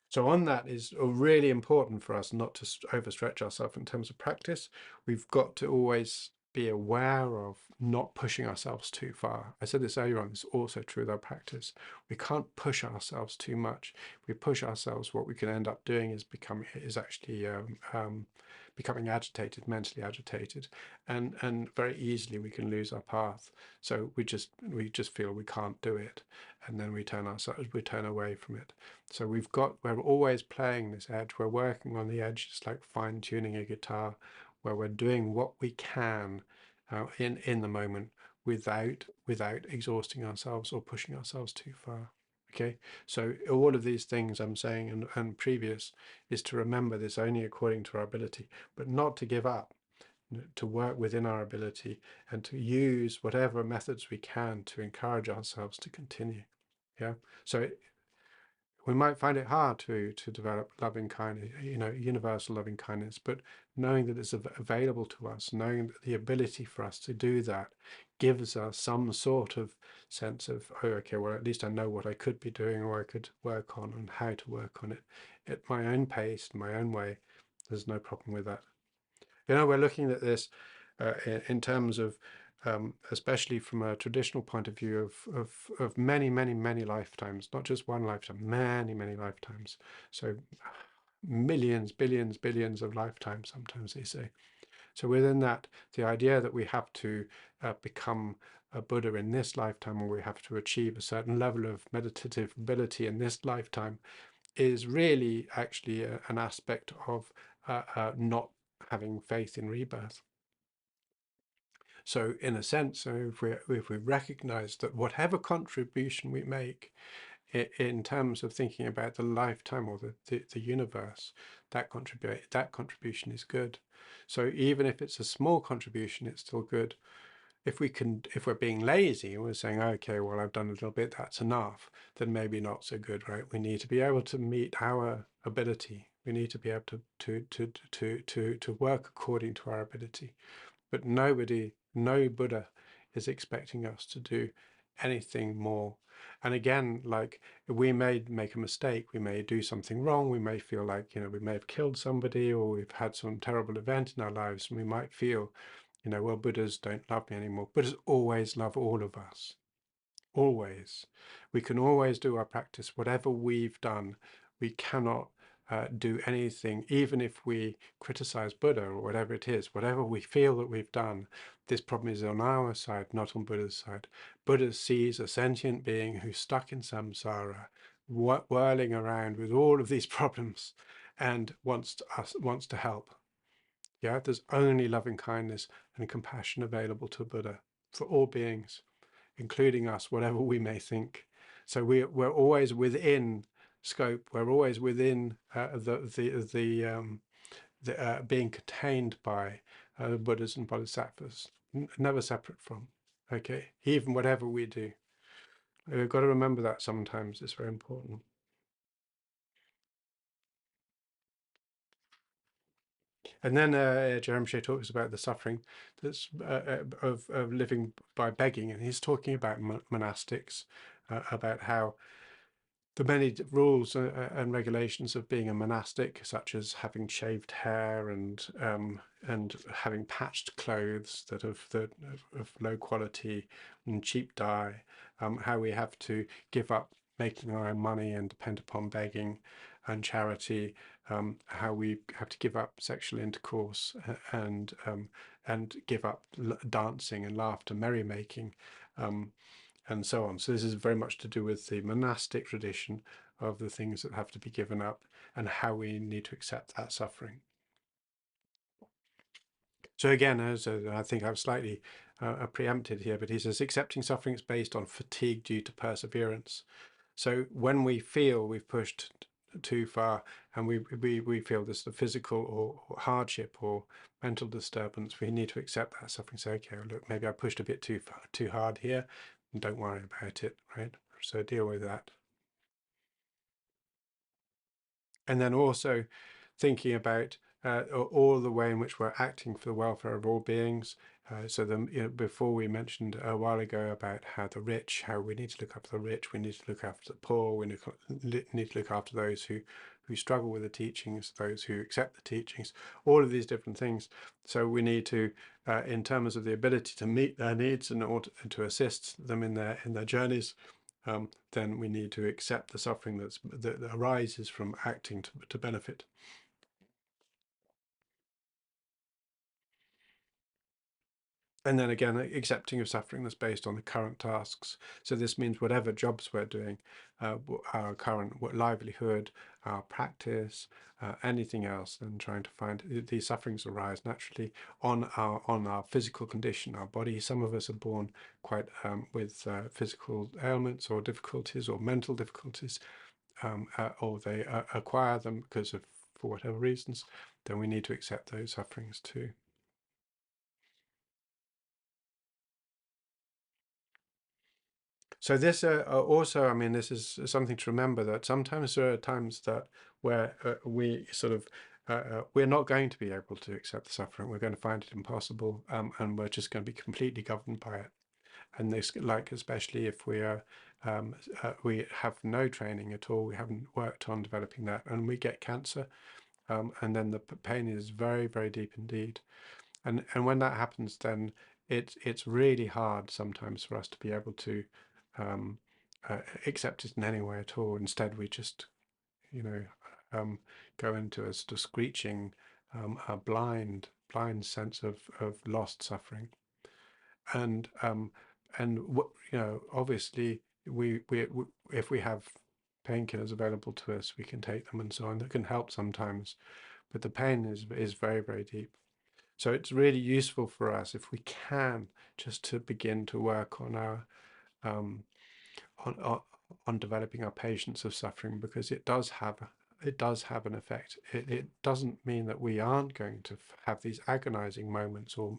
So on that is really important for us not to overstretch ourselves in terms of practice. We've got to always be aware of not pushing ourselves too far. I said this earlier on, it's also true with our practice. We can't push ourselves too much. If we push ourselves, what we can end up doing is actually becoming agitated, mentally agitated, and very easily we can lose our path. So we just feel we can't do it, and then we turn away from it. So we're always playing this edge. We're working on the edge. It's like fine tuning a guitar, where we're doing what we can in the moment without exhausting ourselves or pushing ourselves too far. Okay, so all of these things I'm saying and previous is to remember this only according to our ability, but not to give up, to work within our ability and to use whatever methods we can to encourage ourselves to continue. Yeah, so we might find it hard to develop loving kindness, universal loving kindness, but knowing that it's available to us, knowing that the ability for us to do that gives us some sort of sense of, oh, okay, well, at least I know what I could be doing, or I could work on, and how to work on it at my own pace, my own way. There's no problem with that. We're looking at this in terms of especially from a traditional point of view of many, many, many lifetimes, not just one lifetime, many, many lifetimes. So millions, billions, billions of lifetimes, sometimes they say. So within that, the idea that we have to become a Buddha in this lifetime, or we have to achieve a certain level of meditative ability in this lifetime, is really actually an aspect of not having faith in rebirth. So in a sense, if we recognize that whatever contribution we make in terms of thinking about the lifetime or the universe, that contribution is good. So even if it's a small contribution, it's still good. If we're being lazy and we're saying, okay, well, I've done a little bit, that's enough, then maybe not so good, right? We need to be able to meet our ability. We need to be able to work according to our ability. But no Buddha is expecting us to do anything more. And again, like, we may make a mistake, we may do something wrong, we may feel like, we may have killed somebody, or we've had some terrible event in our lives, and we might feel, well, Buddhas don't love me anymore. Buddhas always love all of us. Always. We can always do our practice, whatever we've done. We cannot do anything, even if we criticize Buddha or whatever it is, whatever we feel that we've done, this problem is on our side, not on Buddha's side. Buddha sees a sentient being who's stuck in samsara, whirling around with all of these problems, and wants to help. Yeah, there's only loving kindness and compassion available to Buddha for all beings, including us, whatever we may think. So we're always within scope. We're always within being contained by the Buddhas and Bodhisattvas, never separate from. Okay, even whatever we do, we've got to remember that sometimes. It's very important. And then Jeremshe talks about the suffering that's of living by begging, and he's talking about monastics, about how the many rules and regulations of being a monastic, such as having shaved hair and having patched clothes that of low quality and cheap dye, how we have to give up making our own money and depend upon begging and charity, how we have to give up sexual intercourse and give up dancing and laughter, merrymaking. And so on. So this is very much to do with the monastic tradition of the things that have to be given up and how we need to accept that suffering. So again, I think I've slightly preempted here, but he says accepting suffering is based on fatigue due to perseverance. So when we feel we've pushed too far and we feel this physical or hardship or mental disturbance, we need to accept that suffering. Say, okay, well, look, maybe I pushed a bit too hard here. Don't worry about it, right? So deal with that. And then also thinking about all the way in which we're acting for the welfare of all beings. Before we mentioned a while ago about how we need to look after the rich, we need to look after the poor, we need to look after those who struggle with the teachings, those who accept the teachings, all of these different things. So we need to, in terms of the ability to meet their needs and to assist them in their journeys, then we need to accept the suffering that arises from acting to benefit. And then again, accepting of suffering that's based on the current tasks. So this means whatever jobs we're doing, our current livelihood, our practice, anything else, and trying to find these sufferings arise naturally on our physical condition, our body. Some of us are born quite with physical ailments or difficulties or mental difficulties, or they acquire them for whatever reasons. Then we need to accept those sufferings too. So this also, I mean, this is something to remember, that sometimes there are times that where we sort of we're not going to be able to accept the suffering. We're going to find it impossible, and we're just going to be completely governed by it. And this, like, especially if we have no training at all, we haven't worked on developing that, and we get cancer, and then the pain is very, very deep indeed. And when that happens, then it's really hard sometimes for us to be able to um, accept it in any way at all. Instead, we just, you know, go into a sort of screeching, a blind sense of lost suffering. And obviously, we if we have painkillers available to us, we can take them and so on. That can help sometimes, but the pain is very, very deep. So it's really useful for us if we can just to begin to work on our um, on developing our patience of suffering, because it does have an effect. It doesn't mean that we aren't going to have these agonizing moments, or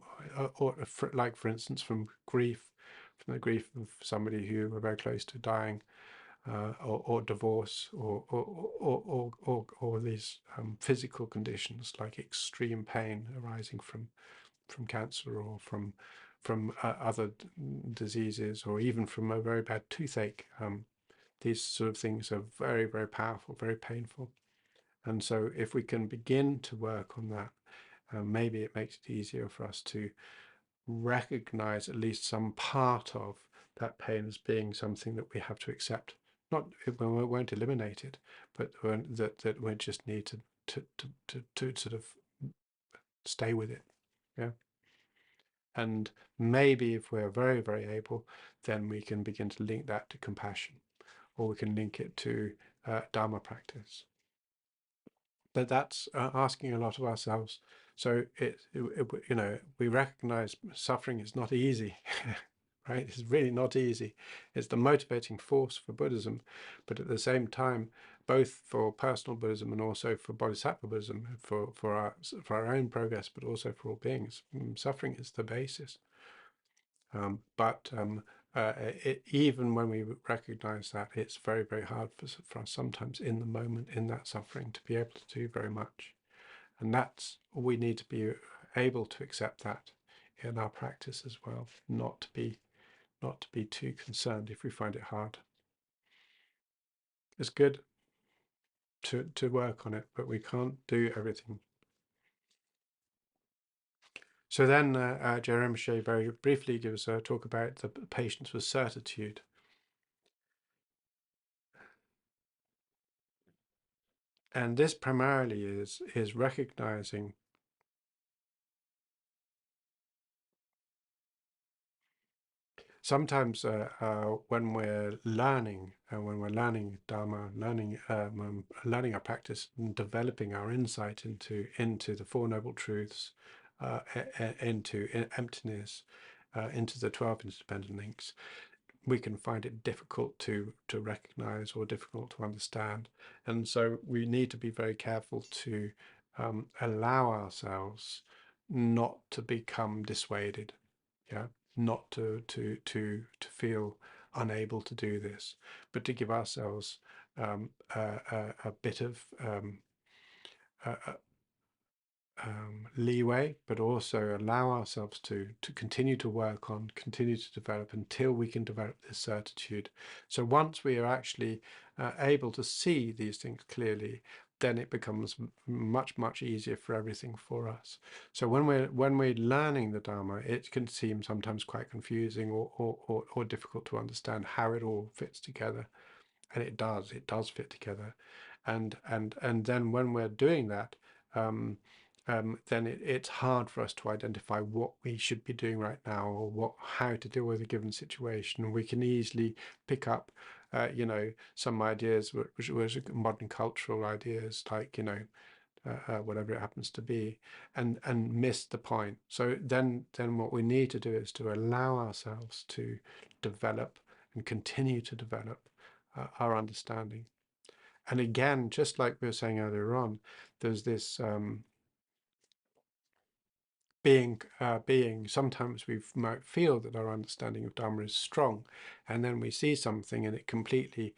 like, for instance, from the grief of somebody who were very close to dying, or divorce, or these physical conditions like extreme pain arising from cancer, or from other diseases, or even from a very bad toothache. These sort of things are very, very powerful, very painful. And so if we can begin to work on that, maybe it makes it easier for us to recognize at least some part of that pain as being something that we have to accept not it won't eliminate it, but that we just need to sort of stay with it. Yeah. And maybe if we're very, very able, then we can begin to link that to compassion, or we can link it to Dharma practice. But that's asking a lot of ourselves. So we recognize suffering is not easy, right? It's really not easy. It's the motivating force for Buddhism, but at the same time, both for personal Buddhism and also for Bodhisattva Buddhism, for our own progress, but also for all beings, suffering is the basis. Even when we recognize that, it's very, very hard for us sometimes in the moment, in that suffering, to be able to do very much. And we need to be able to accept that in our practice as well, not to be too concerned if we find it hard. It's good to work on it, but we can't do everything. So then Je Rinpoche very briefly gives a talk about the patience with certitude. And this primarily is recognizing sometimes when we're learning Dharma, learning our practice, and developing our insight into the Four Noble Truths, into emptiness, into the 12 interdependent links, we can find it difficult to recognize or difficult to understand. And so we need to be very careful to allow ourselves not to become dissuaded, yeah, not to feel unable to do this, but to give ourselves a bit of leeway, but also allow ourselves to continue to work on, continue to develop until we can develop this certitude. So once we are actually able to see these things clearly, then it becomes much easier for everything for us. So when we're learning the Dharma, it can seem sometimes quite confusing or difficult to understand how it all fits together, and it does fit together, and then when we're doing that, then it's hard for us to identify what we should be doing right now, or how to deal with a given situation. We can easily pick up, some ideas which modern cultural ideas, like whatever it happens to be, and miss the point. So then what we need to do is to allow ourselves to develop and continue to develop our understanding. And again, just like we were saying earlier on, there's this being sometimes we might feel that our understanding of Dharma is strong, and then we see something and it completely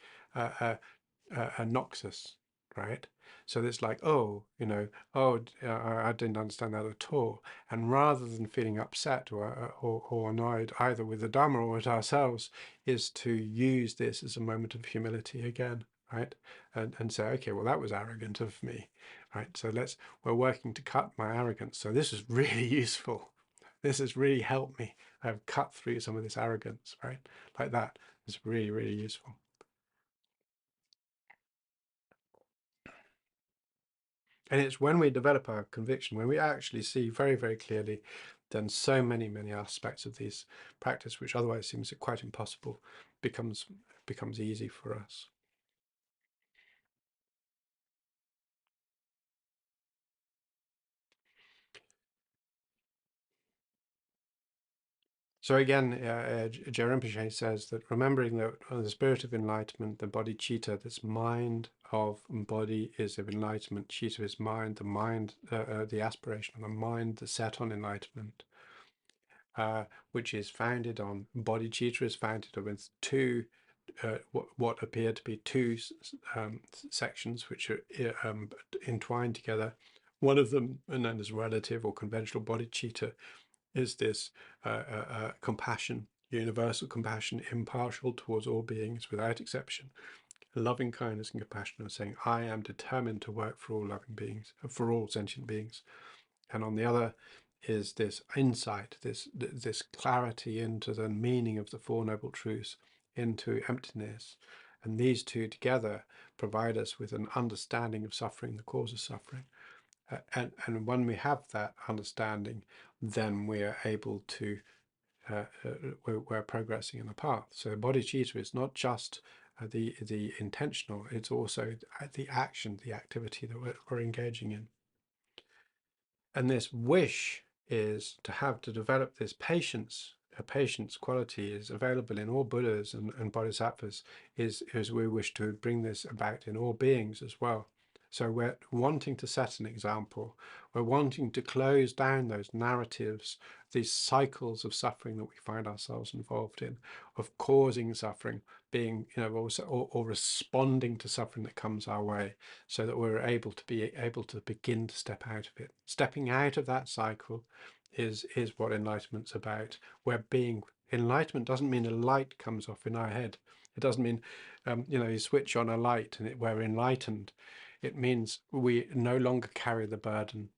knocks us, right? So it's like, I didn't understand that at all. And rather than feeling upset or annoyed either with the Dharma or with ourselves, is to use this as a moment of humility again, right? And say, okay, well, that was arrogant of me, right? So we're working to cut my arrogance. So this is really useful. This has really helped me. I've cut through some of this arrogance, right? Like that. It's really, really useful. And it's when we develop our conviction, when we actually see very, very clearly, then so many aspects of these practice, which otherwise seems quite impossible, becomes easy for us. So again, Je Rinpoche says that remembering that the spirit of enlightenment, the bodhicitta, this mind of body is of enlightenment, citta is mind, the aspiration of the mind, the set on enlightenment, which is founded on bodhicitta, is founded on two, what appear to be two sections which are entwined together. One of them, known as relative or conventional bodhicitta, is this compassion, universal compassion, impartial towards all beings without exception, loving kindness and compassion, of saying, I am determined to work for all loving beings, for all sentient beings. And on the other is this insight, this clarity into the meaning of the Four Noble Truths, into emptiness, And these two together provide us with an understanding of suffering, the cause of suffering. And when we have that understanding, then we are able to, we're progressing in the path. So bodhicitta is not just the intentional, it's also the action, the activity that we're engaging in. And this wish is to develop this patience. A patience quality is available in all Buddhas and Bodhisattvas, is we wish to bring this about in all beings as well. So we're wanting to set an example. We're wanting to close down those narratives, these cycles of suffering that we find ourselves involved in, of causing suffering, being, also, or responding to suffering that comes our way, so that we're able to begin to step out of it. Stepping out of that cycle is what enlightenment's about. Enlightenment doesn't mean a light comes off in our head. It doesn't mean, you switch on a light and we're enlightened. It means we no longer carry the burden.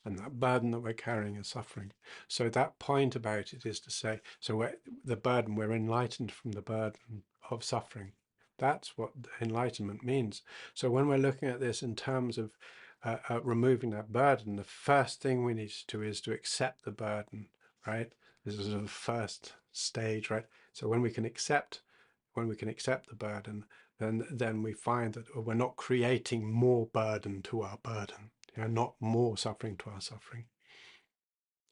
And that burden that we're carrying is suffering. So that point about it is to say, so we're enlightened from the burden of suffering. That's what enlightenment means. So when we're looking at this in terms of removing that burden, the first thing we need to do is to accept the burden, right? This is the first stage, right? So when we can accept the burden, then we find that we're not creating more burden to our burden, not more suffering to our suffering.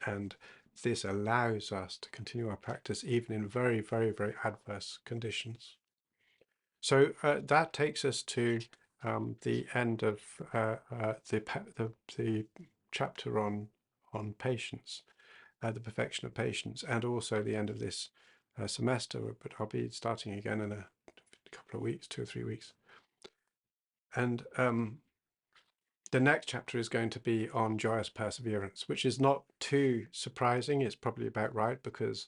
And this allows us to continue our practice even in very, very, very adverse conditions. So that takes us to the end of the chapter on patience, the perfection of patience, and also the end of this semester. But I'll be starting again in a couple of weeks, 2 or 3 weeks. And the next chapter is going to be on joyous perseverance, which is not too surprising. It's probably about right, because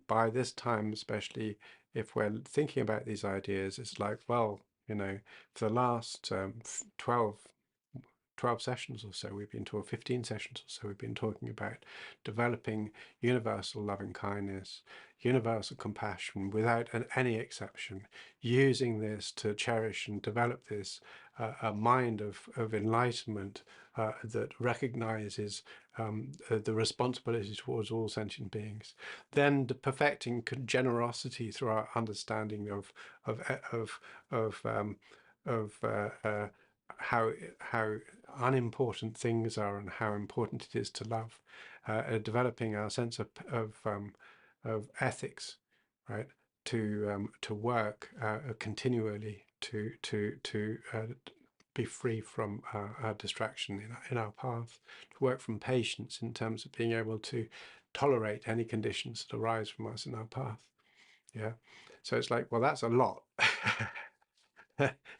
by this time, especially if we're thinking about these ideas, it's like, well, for the last 12 sessions or so, 15 sessions or so, we've been talking about developing universal loving kindness, universal compassion without any exception, using this to cherish and develop this a mind of enlightenment that recognizes the responsibility towards all sentient beings. Then perfecting generosity through our understanding of how unimportant things are and how important it is to love, developing our sense of ethics, right? To work continually to be free from distraction in our path, to work from patience in terms of being able to tolerate any conditions that arise from us in our path. Yeah. So it's like, well, that's a lot.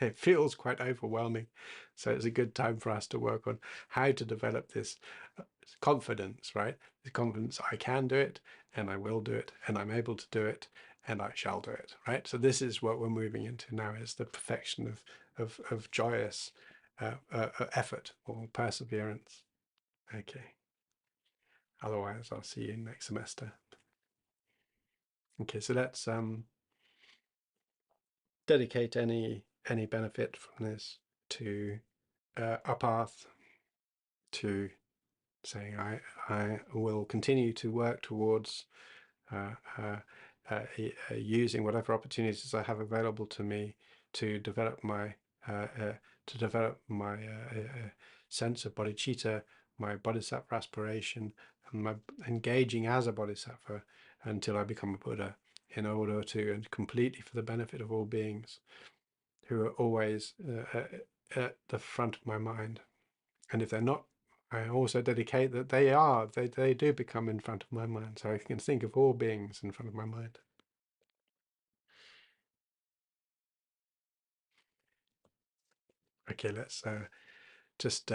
It feels quite overwhelming. So it's a good time for us to work on how to develop this confidence, right? The confidence I can do it, and I will do it, and I'm able to do it, and I shall do it, right? So this is what we're moving into now, is the perfection of joyous effort or perseverance. Okay. Otherwise, I'll see you next semester. Okay, so let's dedicate any benefit from this to our path, to saying I will continue to work towards using whatever opportunities I have available to me to develop my sense of bodhicitta, my bodhisattva aspiration, and my engaging as a bodhisattva until I become a Buddha, in order to, and completely for the benefit of all beings, who are always at the front of my mind. And if they're not, I also dedicate that they do become in front of my mind, so I can think of all beings in front of my mind. Okay, let's just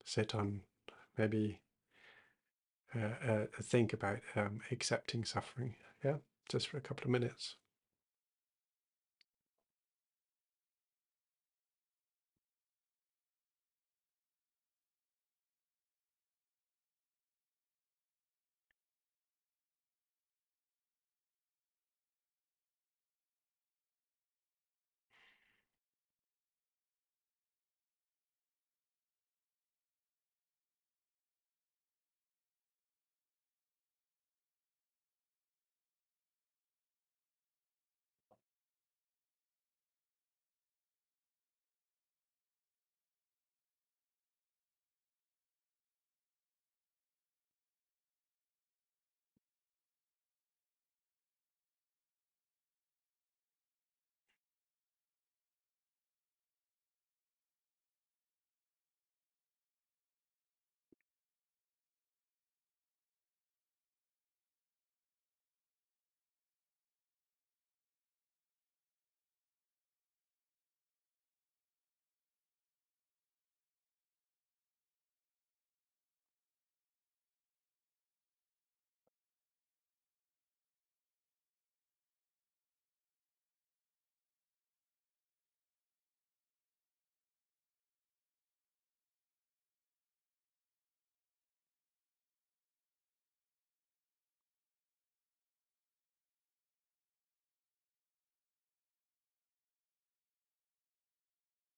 sit on, maybe think about accepting suffering, yeah, just for a couple of minutes.